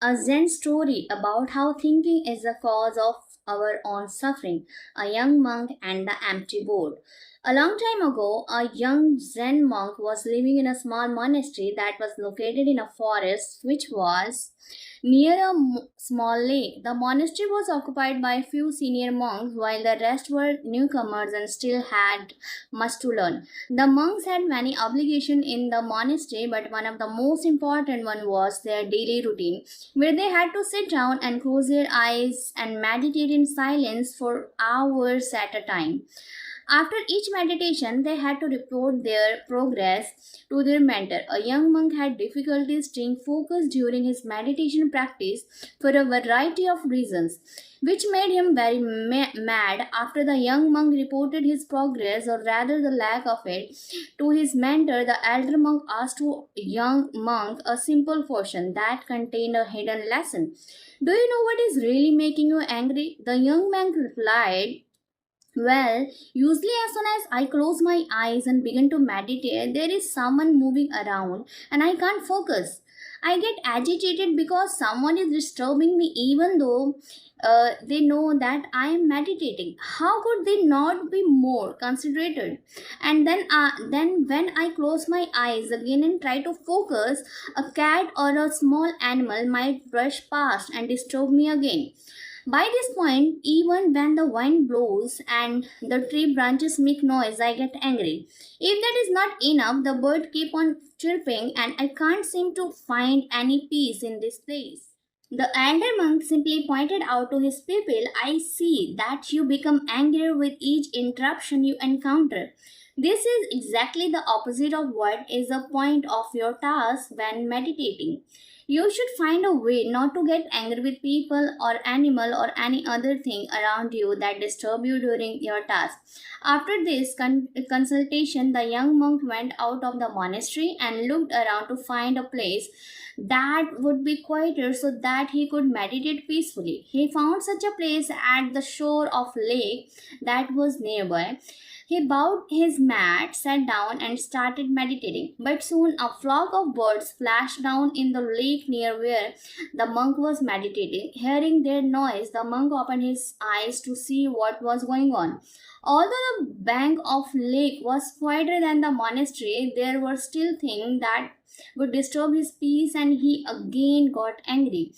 A Zen story about how thinking is the cause of our own suffering, a young monk and the empty board. A long time ago, a young Zen monk was living in a small monastery that was located in a forest which was near a small lake. The monastery was occupied by a few senior monks while the rest were newcomers and still had much to learn. The monks had many obligations in the monastery, but one of the most important one was their daily routine, where they had to sit down and close their eyes and meditate in silence for hours at a time. After each meditation, they had to report their progress to their mentor. A young monk had difficulty staying focused during his meditation practice for a variety of reasons, which made him very mad. After the young monk reported his progress, or rather the lack of it, to his mentor, the elder monk asked the young monk a simple question that contained a hidden lesson. Do you know what is really making you angry? The young monk replied, well, usually as soon as I close my eyes and begin to meditate, there is someone moving around and I can't focus. I get agitated because someone is disturbing me even though they know that I am meditating. How could they not be more concentrated? And then when I close my eyes again and try to focus, a cat or a small animal might brush past and disturb me again. By this point, even when the wind blows and the tree branches make noise, I get angry. If that is not enough, the bird keep on chirping and I can't seem to find any peace in this place. The elder monk simply pointed out to his pupil, I see that you become angrier with each interruption you encounter. This is exactly the opposite of what is the point of your task when meditating. You should find a way not to get angry with people or animal or any other thing around you that disturb you during your task. After this consultation, the young monk went out of the monastery and looked around to find a place that would be quieter so that he could meditate peacefully. He found such a place at the shore of lake that was nearby. He bowed his mat, sat down, and started meditating. But soon a flock of birds flashed down in the lake near where the monk was meditating. Hearing their noise, the monk opened his eyes to see what was going on. Although the bank of lake was quieter than the monastery, there were still things that would disturb his peace, and he again got angry.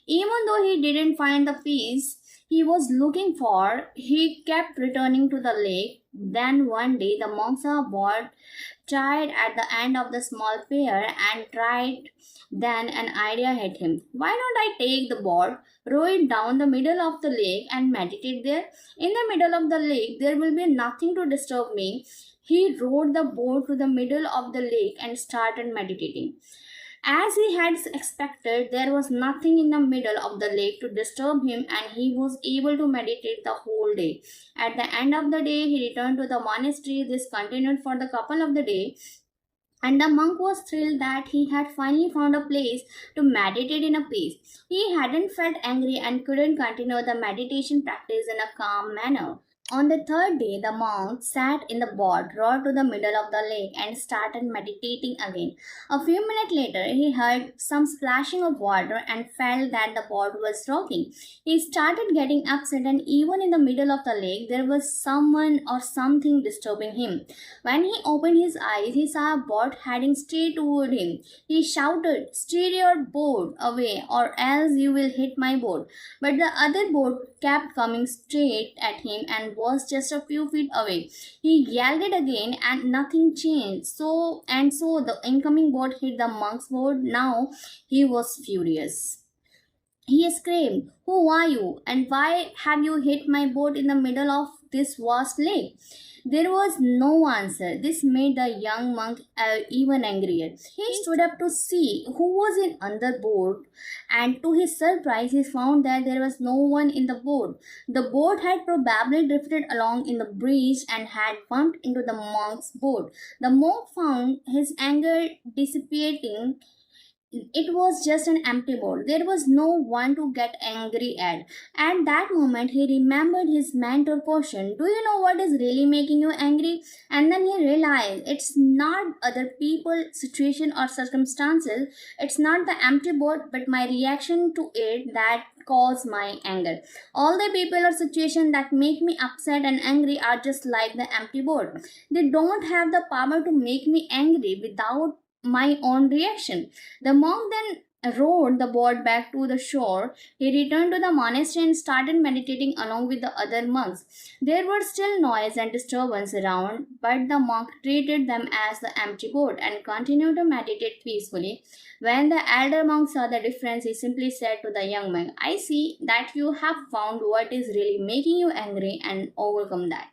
Even though he didn't find the peace he was looking for, he kept returning to the lake. Then one day the monk saw a boat tied at the end of the small pier and tried. Then an idea hit him. Why don't I take the boat, row it down the middle of the lake and meditate there? In the middle of the lake there will be nothing to disturb me. He rowed the boat to the middle of the lake and started meditating. As he had expected, there was nothing in the middle of the lake to disturb him, and he was able to meditate the whole day. At the end of the day, he returned to the monastery. This continued for the couple of the day, and the monk was thrilled that he had finally found a place to meditate in a peace. He hadn't felt angry and couldn't continue the meditation practice in a calm manner. On the third day, the monk sat in the boat, rowed to the middle of the lake, and started meditating again. A few minutes later, he heard some splashing of water and felt that the boat was rocking. He started getting upset, and even in the middle of the lake, there was someone or something disturbing him. When he opened his eyes, he saw a boat heading straight toward him. He shouted, Steer your boat away, or else you will hit my boat. But the other boat kept coming straight at him and was just a few feet away. He yelled it again and nothing changed. So the incoming boat hit the monk's boat. Now he was furious. He screamed, Who are you? And why have you hit my boat in the middle of this vast lake? There was no answer. This made the young monk even angrier. He stood up to see who was in another boat, and to his surprise, he found that there was no one in the boat. The boat had probably drifted along in the breeze and had bumped into the monk's boat. The monk found his anger dissipating It was just an empty board. There was no one to get angry at. At that moment, he remembered his mentor question: do you know what is really making you angry? And then he realized it's not other people, situation, or circumstances. It's not the empty board, but my reaction to it that cause my anger. All the people or situation that make me upset and angry are just like the empty board. They don't have the power to make me angry without my own reaction. The monk then rowed the boat back to the shore. He returned to the monastery and started meditating along with the other monks. There were still noise and disturbance around, but the monk treated them as the empty boat and continued to meditate peacefully. When the elder monk saw the difference, he simply said to the young monk, I see that you have found what is really making you angry and overcome that.